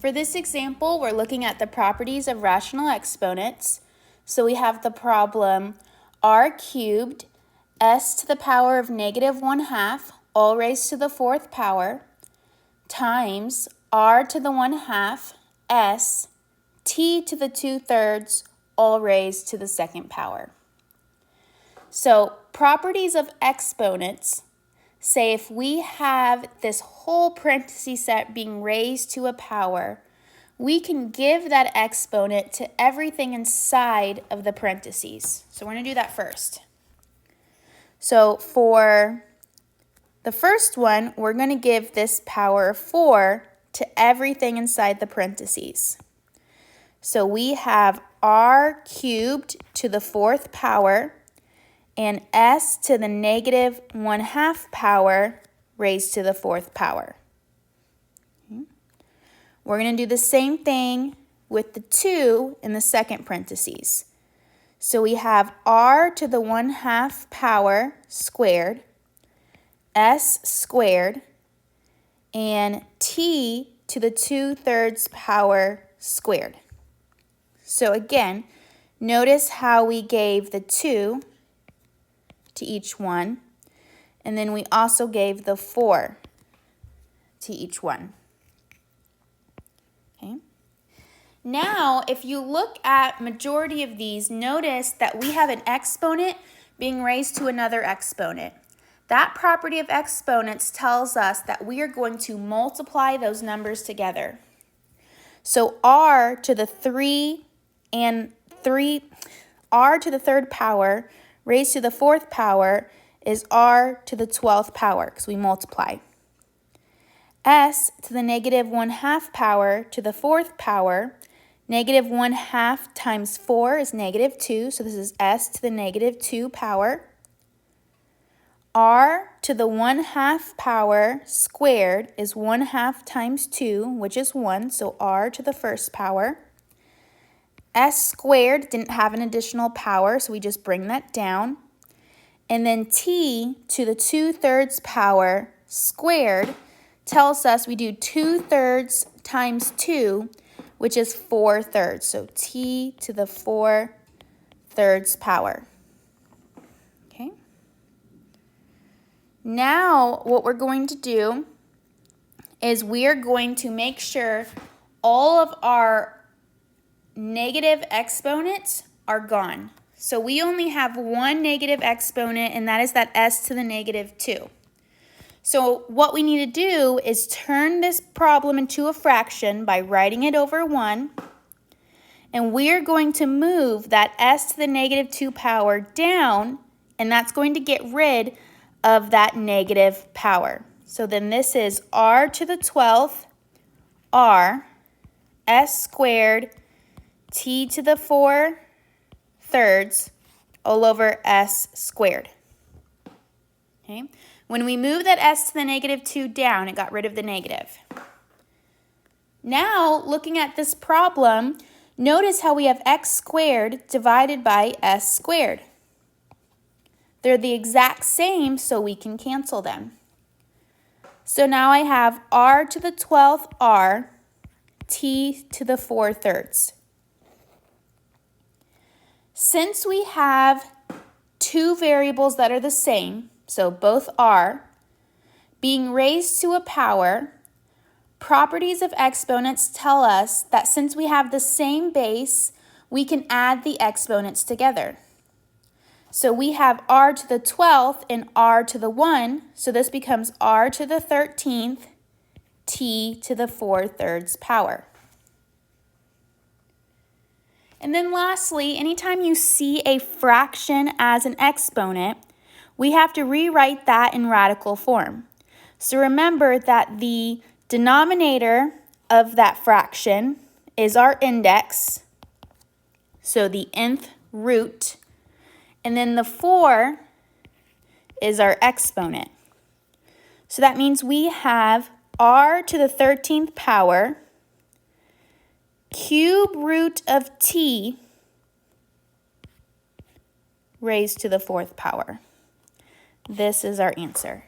For this example, we're looking at the properties of rational exponents. So we have the problem r cubed s to the power of -1/2, all raised to the 4th power, times r to the 1/2 s t to the 2/3, all raised to the 2nd power. So properties of exponents say if we have this whole parenthesis set being raised to a power, we can give that exponent to everything inside of the parentheses. So we're going to do that first. So for the first one, we're going to give this power of 4 to everything inside the parentheses. So we have r cubed to the 4th power and s to the -1/2 power raised to the 4th power. Okay. We're going to do the same thing with the 2 in the second parentheses. So we have r to the 1/2 power squared, s squared, and t to the 2/3 power squared. So again, notice how we gave the 2 to each one, and then we also gave the 4 to each one. Okay. Now, if you look at majority of these, notice that we have an exponent being raised to another exponent. That property of exponents tells us that we are going to multiply those numbers together. So r to the 3rd power raised to the 4th power is r to the 12th power because we multiply. S to the -1/2 power to the 4th power, -1/2 times 4 is -2, so this is s to the -2 power. R to the 1/2 power squared is 1/2 times 2, which is 1, so r to the 1st power. S squared didn't have an additional power, so we just bring that down. And then t to the 2/3 power squared tells us we do 2/3 times 2, which is 4/3. So t to the 4/3 power. Okay. Now what we're going to do is we are going to make sure all of our negative exponents are gone. So we only have one negative exponent, and that is that s to the -2. So what we need to do is turn this problem into a fraction by writing it over 1. And we are going to move that s to the -2 power down, and that's going to get rid of that negative power. So then this is r to the 12th, r, s squared, t to the 4/3 all over s squared. Okay. When we move that s to the -2 down, it got rid of the negative. Now, looking at this problem, notice how we have x squared divided by s squared. They're the exact same, so we can cancel them. So now I have r to the 12th r, t to the 4/3. Since we have two variables that are the same, so both are, being raised to a power, properties of exponents tell us that since we have the same base, we can add the exponents together. So we have r to the 12th and r to the 1, so this becomes r to the 13th, t to the 4/3 power. And then lastly, anytime you see a fraction as an exponent, we have to rewrite that in radical form. So remember that the denominator of that fraction is our index, so the nth root, and then the 4 is our exponent. So that means we have r to the 13th power cube root of t raised to the 4th power. This is our answer.